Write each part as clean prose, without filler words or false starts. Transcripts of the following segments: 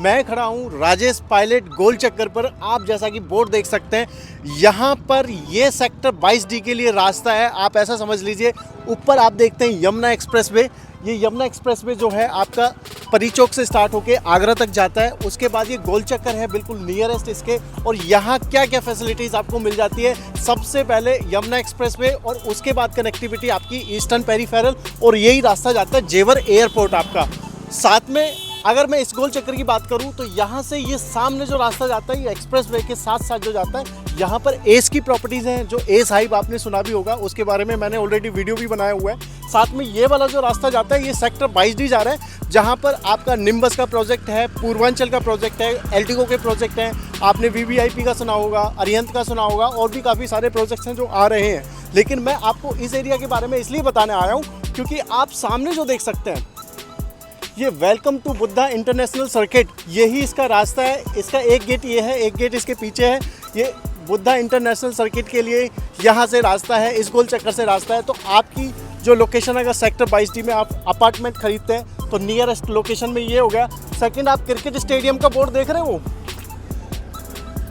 मैं खड़ा हूँ राजेश पायलट गोल चक्कर पर। आप जैसा कि बोर्ड देख सकते हैं, यहाँ पर ये सेक्टर 22D के लिए रास्ता है। आप ऐसा समझ लीजिए, ऊपर आप देखते हैं यमुना एक्सप्रेस वे। ये यमुना एक्सप्रेस वे जो है आपका परी चौक से स्टार्ट होके आगरा तक जाता है। उसके बाद ये गोल चक्कर है बिल्कुल नियरेस्ट इसके। और यहाँ क्या क्या फैसिलिटीज़ आपको मिल जाती है, सबसे पहले यमुना एक्सप्रेस वे और उसके बाद कनेक्टिविटी आपकी ईस्टर्न पेरीफेरल, और यही रास्ता जाता है जेवर एयरपोर्ट आपका। साथ में अगर मैं इस गोल चक्कर की बात करूं तो यहाँ से ये सामने जो रास्ता जाता है, ये एक्सप्रेस वे के साथ साथ जो जाता है, यहाँ पर एस की प्रॉपर्टीज़ हैं। जो एस हाइव आपने सुना भी होगा, उसके बारे में मैंने ऑलरेडी वीडियो भी बनाया हुआ है। साथ में ये वाला जो रास्ता जाता है, ये सेक्टर 22D जा रहा है, जहाँ पर आपका निम्बस का प्रोजेक्ट है, पूर्वांचल का प्रोजेक्ट है, एल्टिको के प्रोजेक्ट हैं, आपने VVIP का सुना होगा, अरिहंत का सुना होगा, और भी काफ़ी सारे प्रोजेक्ट्स हैं जो आ रहे हैं। लेकिन मैं आपको इस एरिया के बारे में इसलिए बताने आया हूँ क्योंकि आप सामने जो देख सकते हैं, ये welcome to Buddha international circuit, यही इसका रास्ता है। इसका एक गेट ये है, एक गेट इसके पीछे है। ये बुद्धा इंटरनेशनल सर्किट के लिए यहाँ से रास्ता है, इस गोल चक्कर से रास्ता है। तो आपकी जो लोकेशन अगर सेक्टर 22D में आप अपार्टमेंट खरीदते हैं तो नियरेस्ट लोकेशन में ये हो गया। सेकंड, आप क्रिकेट स्टेडियम का बोर्ड देख रहे हो,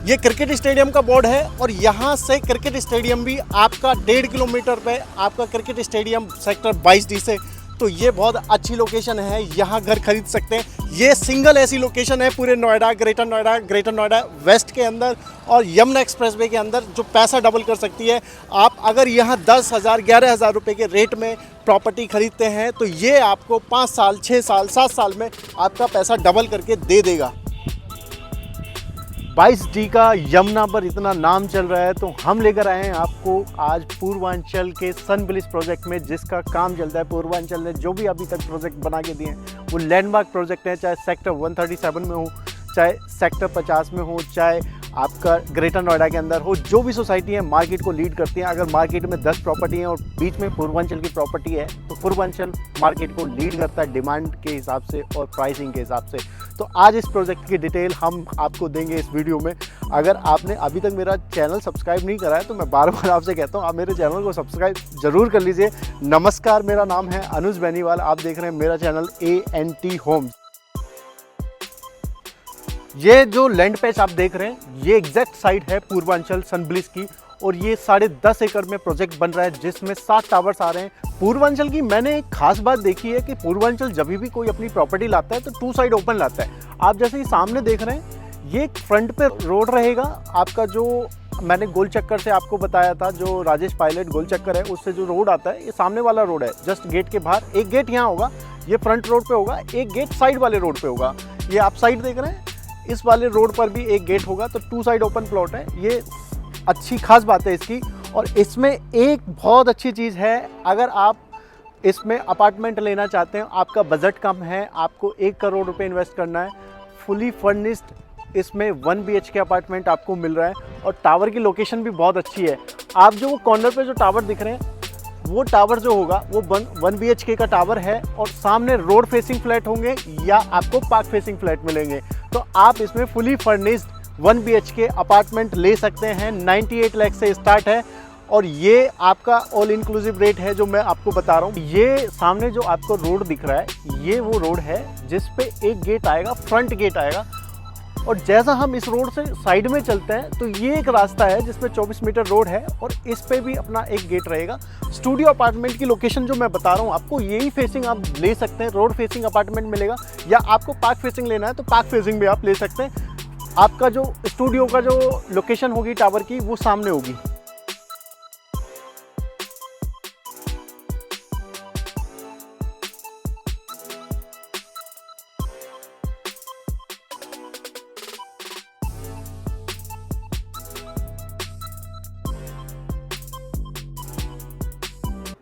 ये क्रिकेट स्टेडियम का बोर्ड है। और यहाँ से क्रिकेट स्टेडियम भी आपका 1.5 किलोमीटर पे आपका क्रिकेट स्टेडियम सेक्टर 22D से। तो ये बहुत अच्छी लोकेशन है, यहाँ घर खरीद सकते हैं। ये सिंगल ऐसी लोकेशन है पूरे नोएडा, ग्रेटर नोएडा वेस्ट के अंदर और यमुना एक्सप्रेसवे के अंदर जो पैसा डबल कर सकती है। आप अगर यहाँ 10,000 11,000 रुपये के रेट में प्रॉपर्टी खरीदते हैं तो ये आपको 5 साल 6 साल 7 साल में आपका पैसा डबल करके दे देगा। 22D का यमुना पर इतना नाम चल रहा है, तो हम लेकर आए हैं आपको आज पूर्वांचल के सनब्लिस प्रोजेक्ट में, जिसका काम चलता है। पूर्वांचल ने जो भी अभी तक प्रोजेक्ट बना के दिए हैं वो लैंडमार्क प्रोजेक्ट है, चाहे सेक्टर 137 में हो, चाहे सेक्टर 50 में हो, चाहे आपका ग्रेटर नोएडा के अंदर हो। जो भी सोसाइटी है मार्केट को लीड करती हैं। अगर मार्केट में 10 प्रॉपर्टी हैं और बीच में पूर्वांचल की प्रॉपर्टी है तो पूर्वांचल मार्केट को लीड करता है डिमांड के हिसाब से और प्राइसिंग के हिसाब से। तो आज इस प्रोजेक्ट की डिटेल हम आपको देंगे इस वीडियो में। अगर आपने अभी तक मेरा चैनल सब्सक्राइब नहीं करा है तो मैं बार बार आपसे कहता हूँ, आप मेरे चैनल को सब्सक्राइब जरूर कर लीजिए। नमस्कार, मेरा नाम है अनुज बेनीवाल, आप देख रहे हैं मेरा चैनल ANT होम्स। ये जो लैंड पैच आप देख रहे हैं, ये एग्जैक्ट साइट है पूर्वांचल सनब्लिस की, और ये 10.5 एकड़ में प्रोजेक्ट बन रहा है, जिसमें 7 टावर्स आ रहे हैं। पूर्वांचल की मैंने एक खास बात देखी है कि पूर्वांचल जब भी कोई अपनी प्रॉपर्टी लाता है तो 2 साइड ओपन लाता है। आप जैसे ही सामने देख रहे हैं, ये फ्रंट पे रोड रहेगा आपका, जो मैंने गोल चक्कर से आपको बताया था, जो राजेश पायलट गोल चक्कर है उससे जो रोड आता है, ये सामने वाला रोड है। जस्ट गेट के बाहर एक गेट यहाँ होगा, ये फ्रंट रोड पे होगा, एक गेट साइड वाले रोड पे होगा। ये आप साइड देख रहे हैं, इस वाले रोड पर भी एक गेट होगा। तो 2 साइड ओपन प्लॉट है, ये अच्छी खास बात है इसकी। और इसमें एक बहुत अच्छी चीज़ है, अगर आप इसमें अपार्टमेंट लेना चाहते हैं, आपका बजट कम है, आपको 1 करोड़ रुपए इन्वेस्ट करना है, फुली फर्निश्ड इसमें 1 BHK अपार्टमेंट आपको मिल रहा है। और टावर की लोकेशन भी बहुत अच्छी है। आप जो कॉर्नर पे जो टावर दिख रहे हैं, वो टावर जो होगा वो 1 BHK का टावर है, और सामने रोड फेसिंग फ्लैट होंगे या आपको पार्क फेसिंग फ्लैट मिलेंगे। तो आप इसमें फुली फर्निश्ड 1 BHK अपार्टमेंट ले सकते हैं। 98 लाख से स्टार्ट है, और ये आपका ऑल इंक्लूसिव रेट है जो मैं आपको बता रहा हूँ। ये सामने जो आपको रोड दिख रहा है, ये वो रोड है जिस पे एक गेट आएगा, फ्रंट गेट आएगा। और जैसा हम इस रोड से साइड में चलते हैं तो ये एक रास्ता है जिसमें 24 मीटर रोड है, और इस पे भी अपना एक गेट रहेगा। स्टूडियो अपार्टमेंट की लोकेशन जो मैं बता रहा हूँ आपको, यही फेसिंग आप ले सकते हैं। रोड फेसिंग अपार्टमेंट मिलेगा, या आपको पार्क फेसिंग लेना है तो पार्क फेसिंग भी आप ले सकते हैं। आपका जो स्टूडियो का जो लोकेशन होगी टावर की, वो सामने होगी।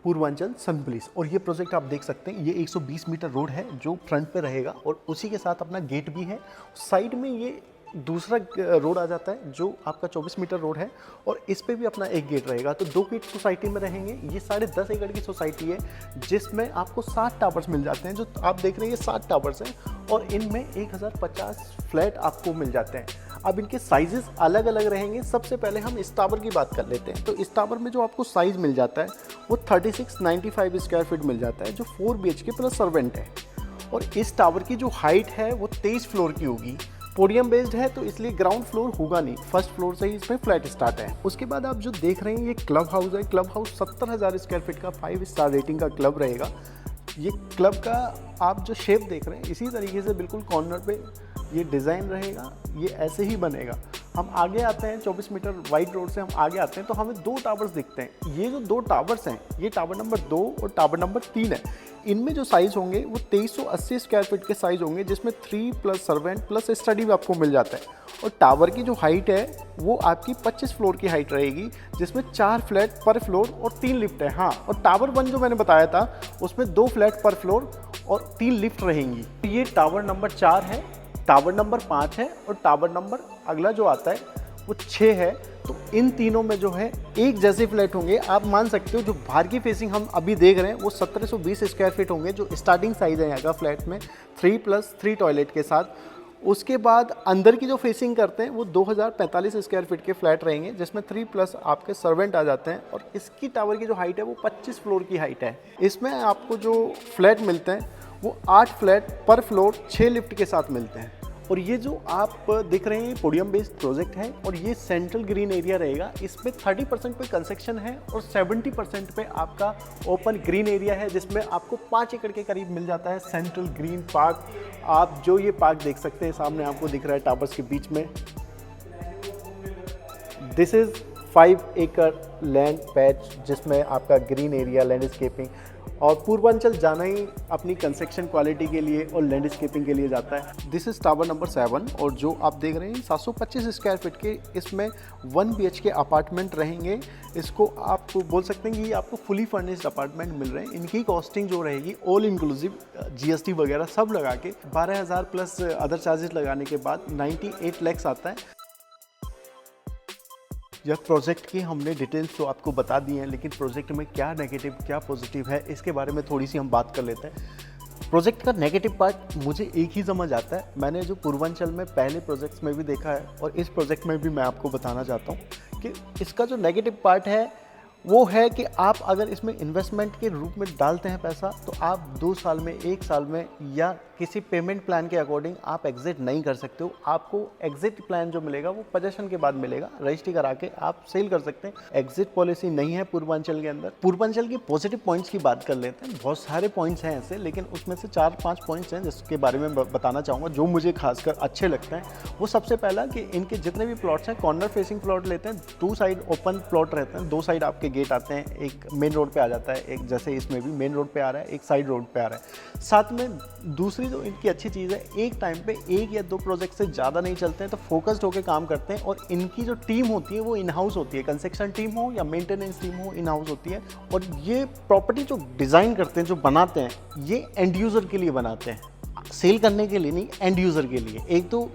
पूर्वांचल सनब्लिस, और ये प्रोजेक्ट आप देख सकते हैं, ये 120 मीटर रोड है जो फ्रंट पे रहेगा, और उसी के साथ अपना गेट भी है। साइड में ये दूसरा रोड आ जाता है जो आपका 24 मीटर रोड है, और इस पे भी अपना एक गेट रहेगा। तो 2 गेट सोसाइटी में रहेंगे। ये 10.5 एकड़ की सोसाइटी है जिसमें आपको 7 टावर्स मिल जाते हैं। जो आप देख रहे हैं ये 7 टावर्स हैं, और इनमें 1050 फ्लैट आपको मिल जाते हैं। अब इनके साइजेस अलग अलग रहेंगे। सबसे पहले हम इस टावर की बात कर लेते हैं। तो इस टावर में जो आपको साइज़ मिल जाता है वो 3695 स्क्वायर फीट मिल जाता है, जो 4 BHK प्लस सर्वेंट है। और इस टावर की जो हाइट है वो 23 फ्लोर की होगी। पोडियम बेस्ड है तो इसलिए ग्राउंड फ्लोर होगा नहीं, फर्स्ट फ्लोर से ही इसमें फ्लैट स्टार्ट है। उसके बाद आप जो देख रहे हैं ये क्लब हाउस है। क्लब हाउस 70,000 स्क्वायर फीट का 5 स्टार रेटिंग का क्लब रहेगा। ये क्लब का आप जो शेप देख रहे हैं इसी तरीके से बिल्कुल कॉर्नर पे ये डिज़ाइन रहेगा, ये ऐसे ही बनेगा। हम आगे आते हैं 24 मीटर वाइड रोड से हम आगे आते हैं तो हमें 2 टावर्स दिखते हैं। ये जो 2 टावर्स हैं ये टावर नंबर 2 और टावर नंबर 3 है। इनमें जो साइज़ होंगे वो 2380 स्क्वायर फीट के साइज़ होंगे, जिसमें 3 प्लस सर्वेंट प्लस स्टडी भी आपको मिल जाता है। और टावर की जो हाइट है वो आपकी 25 फ्लोर की हाइट रहेगी, जिसमें 4 फ्लैट पर फ्लोर और 3 लिफ्ट है। हाँ, और टावर 1 जो मैंने बताया था उसमें 2 फ्लैट पर फ्लोर और 3 लिफ्ट रहेंगी। ये टावर नंबर 4 है, टावर नंबर 5 है और टावर नंबर अगला जो आता है वो 6 है। तो इन तीनों में जो है एक जैसे फ्लैट होंगे। आप मान सकते हो जो बाहर की फेसिंग हम अभी देख रहे हैं वो 1720 स्क्वायर फीट होंगे, जो स्टार्टिंग साइज़ है यहाँ का फ्लैट में 3+3 टॉयलेट के साथ। उसके बाद अंदर की जो फेसिंग करते हैं वो 2045 स्क्वायर फीट के फ्लैट रहेंगे, जिसमें 3+ आपके सर्वेंट आ जाते हैं। और इसकी टावर की जो हाइट है वो 25 फ्लोर की हाइट है। इसमें आपको जो फ्लैट मिलते हैं वो 8 फ्लैट पर फ्लोर 6 लिफ्ट के साथ मिलते हैं। और ये जो आप देख रहे हैं ये पोडियम बेस्ड प्रोजेक्ट है और ये सेंट्रल ग्रीन एरिया रहेगा। इसमें 30% पे कंस्ट्रक्शन है और 70% पे आपका ओपन ग्रीन एरिया है, जिसमें आपको 5 एकड़ के करीब मिल जाता है सेंट्रल ग्रीन पार्क। आप जो ये पार्क देख सकते हैं सामने आपको दिख रहा है टावर्स के बीच में। दिस इज़ 5 एकड़ लैंड पैच, जिसमें आपका ग्रीन एरिया, लैंडस्केपिंग। और पूर्वांचल जाना ही अपनी कंस्ट्रक्शन क्वालिटी के लिए और लैंडस्केपिंग के लिए जाता है। दिस इज़ टावर नंबर 7 और जो आप देख रहे हैं 725 स्क्वायर फीट के इसमें 1 BHK अपार्टमेंट रहेंगे। इसको आप बोल सकते हैं कि ये आपको फुली फर्निश्ड अपार्टमेंट मिल रहे हैं। इनकी कॉस्टिंग जो रहेगी ऑल इंक्लूसिव GST वगैरह सब लगा के 12,000 प्लस अदर चार्जेस लगाने के बाद 98 लाख आता है। यह प्रोजेक्ट की हमने डिटेल्स तो आपको बता दी हैं, लेकिन प्रोजेक्ट में क्या नेगेटिव क्या पॉजिटिव है इसके बारे में थोड़ी सी हम बात कर लेते हैं। प्रोजेक्ट का नेगेटिव पार्ट मुझे एक ही समझ आता है, मैंने जो पूर्वांचल में पहले प्रोजेक्ट्स में भी देखा है और इस प्रोजेक्ट में भी मैं आपको बताना चाहता हूँ कि इसका जो नेगेटिव पार्ट है वो है कि आप अगर इसमें इन्वेस्टमेंट के रूप में डालते हैं पैसा तो आप 2 साल में, 1 साल में या किसी पेमेंट प्लान के अकॉर्डिंग आप एग्जिट नहीं कर सकते हो। आपको एग्जिट प्लान जो मिलेगा वो पोजेशन के बाद मिलेगा, रजिस्ट्री करा के आप सेल कर सकते हैं। एग्जिट पॉलिसी नहीं है पूर्वांचल के अंदर। पूर्वांचल के पॉजिटिव पॉइंट्स की बात कर लेते हैं। बहुत सारे पॉइंट्स हैं ऐसे, लेकिन उसमें से 4-5 पॉइंट्स हैं जिसके बारे में बताना चाहूँगा जो मुझे खासकर अच्छे लगते हैं। वो सबसे पहला कि इनके जितने भी प्लॉट्स हैं कॉर्नर फेसिंग प्लॉट लेते हैं, 2 साइड ओपन प्लॉट रहते हैं, 2 साइड आपके गेट आते हैं, एक मेन रोड पे आ जाता है, एक जैसे इसमें भी मेन रोड पे आ रहा है, एक साइड रोड पे आ रहा है। साथ में दूसरी जो इनकी अच्छी चीज़ है, एक टाइम पे 1 या 2 प्रोजेक्ट से ज़्यादा नहीं चलते हैं, तो फोकस्ड होकर काम करते हैं। और इनकी जो टीम होती है वो इन हाउस होती है, कंस्ट्रक्शन टीम हो या मेंटेनेंस टीम हो, इन हाउस होती है। और ये प्रॉपर्टी जो डिज़ाइन करते हैं, जो बनाते हैं, ये एंड यूज़र के लिए बनाते हैं, सेल करने के लिए नहीं, एंड यूज़र के लिए। एक तो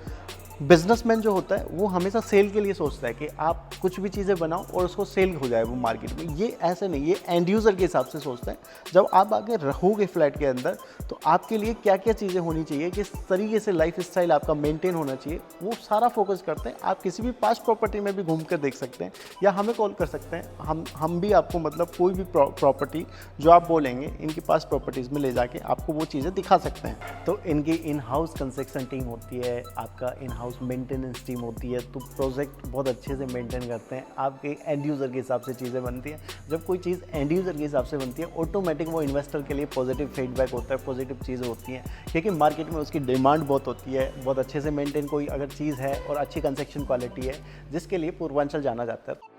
बिजनेसमैन जो होता है वो हमेशा सेल के लिए सोचता है कि आप कुछ भी चीज़ें बनाओ और उसको सेल हो जाए वो मार्केट में। ये ऐसे नहीं, ये एंड यूज़र के हिसाब से सोचता है। जब आप आगे रहोगे फ्लैट के अंदर तो आपके लिए क्या क्या चीज़ें होनी चाहिए, किस तरीके से लाइफ स्टाइल आपका मेंटेन होना चाहिए, वो सारा फोकस करते हैं। आप किसी भी पास्ट प्रॉपर्टी में भी घूम कर देख सकते हैं या हमें कॉल कर सकते हैं। हम भी आपको मतलब कोई भी प्रॉपर्टी जो आप बोलेंगे इनकी पास्ट प्रॉपर्टीज़ में ले जाके आपको वो चीज़ें दिखा सकते हैं। तो इनकी इन हाउस कंस्ट्रक्शन टीम होती है, आपका इन हाउस मेंटेनेंस टीम होती है, तो प्रोजेक्ट बहुत अच्छे से मेंटेन करते हैं। आपके एंड यूज़र के हिसाब से चीज़ें बनती हैं। जब कोई चीज़ एंड यूज़र के हिसाब से बनती है ऑटोमेटिक वो इन्वेस्टर के लिए पॉजिटिव फीडबैक होता है, पॉजिटिव चीज़ें होती हैं, क्योंकि मार्केट में उसकी डिमांड बहुत होती है। बहुत अच्छे से मेंटेन कोई अगर चीज़ है और अच्छी कंस्ट्रक्शन क्वालिटी है, जिसके लिए पूर्वांचल जाना जाता है।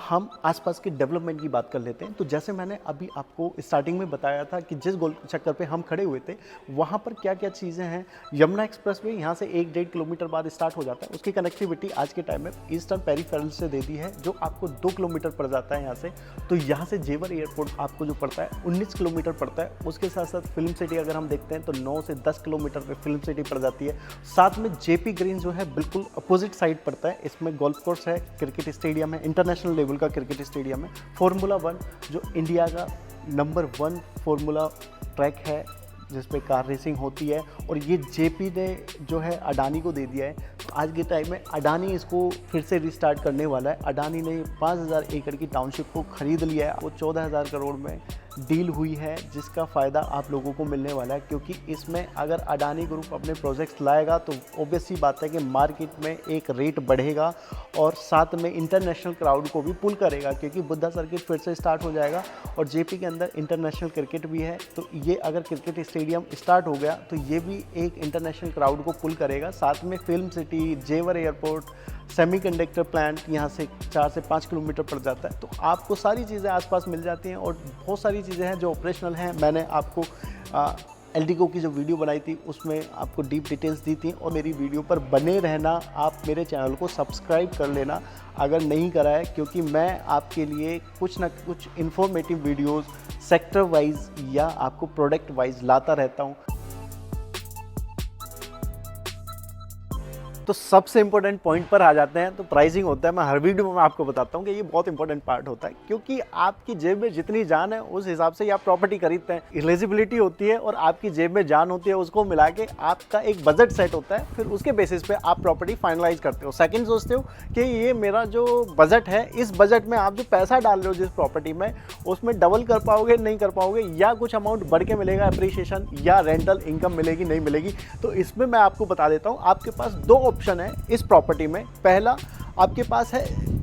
हम आसपास के डेवलपमेंट की बात कर लेते हैं। तो जैसे मैंने अभी आपको स्टार्टिंग में बताया था कि जिस गोल चक्कर पे हम खड़े हुए थे वहाँ पर क्या क्या चीज़ें हैं। यमुना एक्सप्रेसवे यहाँ से 1-1.5 किलोमीटर बाद स्टार्ट हो जाता है। उसकी कनेक्टिविटी आज के टाइम में ईस्टर्न पेरिफेरल से दे दी है, जो आपको 2 किलोमीटर पड़ जाता है यहाँ से। तो यहाँ से जेवर एयरपोर्ट आपको जो पड़ता है 19 किलोमीटर पड़ता है। उसके साथ साथ फिल्म सिटी अगर हम देखते हैं तो 9 से 10 किलोमीटर पर फिल्म सिटी पड़ जाती है। साथ में JP ग्रीन जो है बिल्कुल अपोजिट साइड पड़ता है। इसमें गोल्फ कोर्स है, क्रिकेट स्टेडियम है, इंटरनेशनल लेवल का क्रिकेट स्टेडियम है, फार्मूला 1 जो इंडिया का नंबर 1 फार्मूला ट्रैक है जिस पे कार रेसिंग होती है। और ये JP ने जो है अडानी को दे दिया है। तो आज के टाइम में अडानी इसको फिर से रिस्टार्ट करने वाला है। अडानी ने 5,000 एकड़ की टाउनशिप को खरीद लिया है। वो 14,000 करोड़ में डील हुई है जिसका फ़ायदा आप लोगों को मिलने वाला है, क्योंकि इसमें अगर अडानी ग्रुप अपने प्रोजेक्ट्स लाएगा तो ऑब्वियस सी बात है कि मार्केट में एक रेट बढ़ेगा और साथ में इंटरनेशनल क्राउड को भी पुल करेगा, क्योंकि बुद्धा सर्किट फिर से स्टार्ट हो जाएगा और जेपी के अंदर इंटरनेशनल क्रिकेट भी है। तो ये अगर क्रिकेट स्टेडियम स्टार्ट हो गया तो ये भी एक इंटरनेशनल क्राउड को पुल करेगा। साथ में फिल्म सिटी, जेवर एयरपोर्ट, सेमीकंडक्टर प्लांट यहाँ से 4 से 5 किलोमीटर पड़ जाता है, तो आपको सारी चीज़ें आसपास मिल जाती हैं और बहुत सारी चीज़ें हैं जो ऑपरेशनल हैं। मैंने आपको एल्डिको की जो वीडियो बनाई थी उसमें आपको डीप डिटेल्स दी थी, और मेरी वीडियो पर बने रहना, आप मेरे चैनल को सब्सक्राइब कर लेना अगर नहीं करा है, क्योंकि मैं आपके लिए कुछ ना कुछ इन्फॉर्मेटिव वीडियोस सेक्टर वाइज या आपको प्रोडक्ट वाइज लाता रहता हूँ। तो सबसे इंपॉर्टेंट पॉइंट पर आ जाते हैं, तो प्राइसिंग होता है। मैं हर वीडियो में आपको बताता हूँ कि ये बहुत इंपॉर्टेंट पार्ट होता है, क्योंकि आपकी जेब में जितनी जान है उस हिसाब से ही आप प्रॉपर्टी खरीदते हैं। एलिजिबिलिटी होती है और आपकी जेब में जान होती है, उसको मिला के आपका एक बजट सेट होता है, फिर उसके बेसिस पे आप प्रॉपर्टी फाइनलाइज करते हो। सेकंड सोचते हो कि ये मेरा जो बजट है, इस बजट में आप जो पैसा डाल रहे हो जिस प्रॉपर्टी में, उसमें डबल कर पाओगे नहीं कर पाओगे, या कुछ अमाउंट बढ़ के मिलेगा अप्रिशिएशन, या रेंटल इनकम मिलेगी नहीं मिलेगी। तो इसमें मैं आपको बता देता हूँ, आपके पास 2 ऑप्शन है इस प्रॉपर्टी में। पहला आपके पास है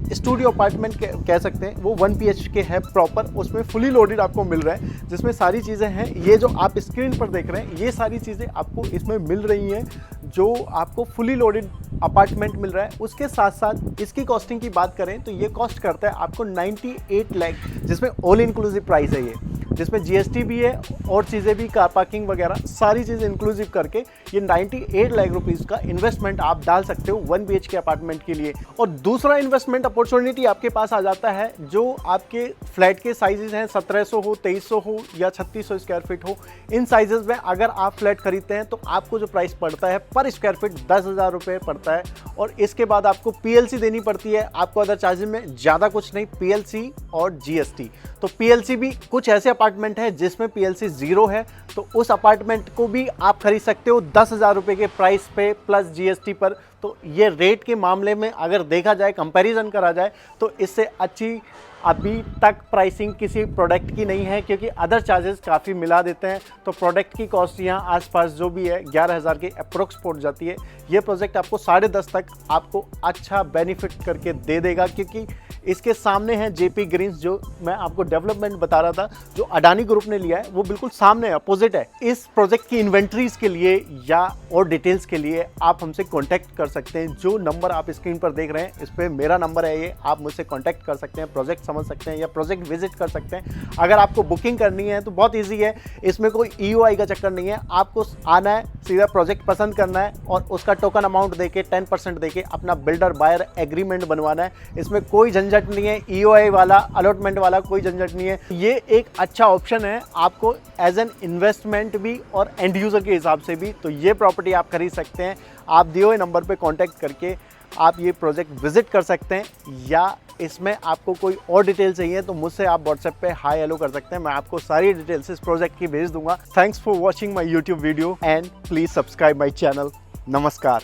स्टूडियो अपार्टमेंट कह सकते हैं, वो 1 BHK है प्रॉपर, उसमें फुली लोडेड आपको मिल रहा है, जिसमें सारी चीज़ें हैं। ये जो आप स्क्रीन पर देख रहे हैं ये सारी चीज़ें आपको इसमें मिल रही हैं, जो आपको फुली लोडेड अपार्टमेंट मिल रहा है। उसके साथ साथ इसकी कॉस्टिंग की बात करें तो ये कॉस्ट करता है आपको 98 लाख, जिसमें ऑल इंक्लूसिव प्राइस है ये, जिसमें GST भी है और चीज़ें भी, कार पार्किंग वगैरह सारी चीज़ इंक्लूसिव करके ये 98 लाख रुपीज़ का इन्वेस्टमेंट आप डाल सकते हो 1 BHK अपार्टमेंट के लिए। और दूसरा इन्वेस्टमेंट अपॉर्चुनिटी आपके पास आ जाता है, जो आपके फ्लैट के साइजेस हैं 1700 हो, 2300 हो या 3600 स्क्वायर फीट हो। इन साइजेस में अगर आप फ्लैट खरीदते हैं तो आपको जो प्राइस पड़ता है पर स्क्वायर फीट 10,000 रुपये पड़ता है, और इसके बाद आपको PLC देनी पड़ती है। आपको अदर चार्जेस में ज़्यादा कुछ नहीं, PLC और GST। तो PLC भी कुछ ऐसे अपार्टमेंट है जिसमें PLC 0 है, तो उस अपार्टमेंट को भी आप खरीद सकते हो 10,000 रुपये के प्राइस पे प्लस GST पर। तो ये रेट के मामले में अगर देखा जाए, कंपैरिजन करा जाए, तो इससे अच्छी अभी तक प्राइसिंग किसी प्रोडक्ट की नहीं है, क्योंकि अदर चार्जेस काफ़ी मिला देते हैं। तो प्रोडक्ट की कॉस्ट यहाँ आसपास जो भी है 11,000 के अप्रोक्स पहुँच जाती है। ये प्रोजेक्ट आपको 10.5 तक आपको अच्छा बेनिफिट करके दे देगा, क्योंकि इसके सामने है JP ग्रीन्स, जो मैं आपको डेवलपमेंट बता रहा था, जो अडानी ग्रुप ने लिया है, वो बिल्कुल सामने अपोजिट है। इस प्रोजेक्ट की इन्वेंट्रीज के लिए या और डिटेल्स के लिए आप हमसे कॉन्टैक्ट कर सकते हैं। जो नंबर आप स्क्रीन पर देख रहे हैं इस पर मेरा नंबर है, ये आप मुझसे कॉन्टैक्ट कर सकते हैं, प्रोजेक्ट समझ सकते हैं या प्रोजेक्ट विजिट कर सकते हैं। अगर आपको बुकिंग करनी है तो बहुत ईजी है, इसमें कोई EOI का चक्कर नहीं है। आपको आना है, सीधा प्रोजेक्ट पसंद करना है और उसका टोकन अमाउंट देके 10% देके अपना बिल्डर बायर एग्रीमेंट बनवाना है। इसमें कोई झंझट नहीं है, EOI वाला, अलॉटमेंट वाला कोई झंझट नहीं है। ये एक अच्छा ऑप्शन है आपको एज एन इन्वेस्टमेंट भी और एंड यूज़र के हिसाब से भी। तो ये प्रॉपर्टी आप खरीद सकते हैं। आप दिए हुए नंबर पे कांटेक्ट करके आप ये प्रोजेक्ट विजिट कर सकते हैं, या इसमें आपको कोई और डिटेल चाहिए तो मुझसे आप व्हाट्सएप पे हाई हेलो कर सकते हैं। मैं आपको सारी डिटेल्स इस प्रोजेक्ट की भेज दूंगा। Thanks for watching my YouTube video and please subscribe my channel. नमस्कार।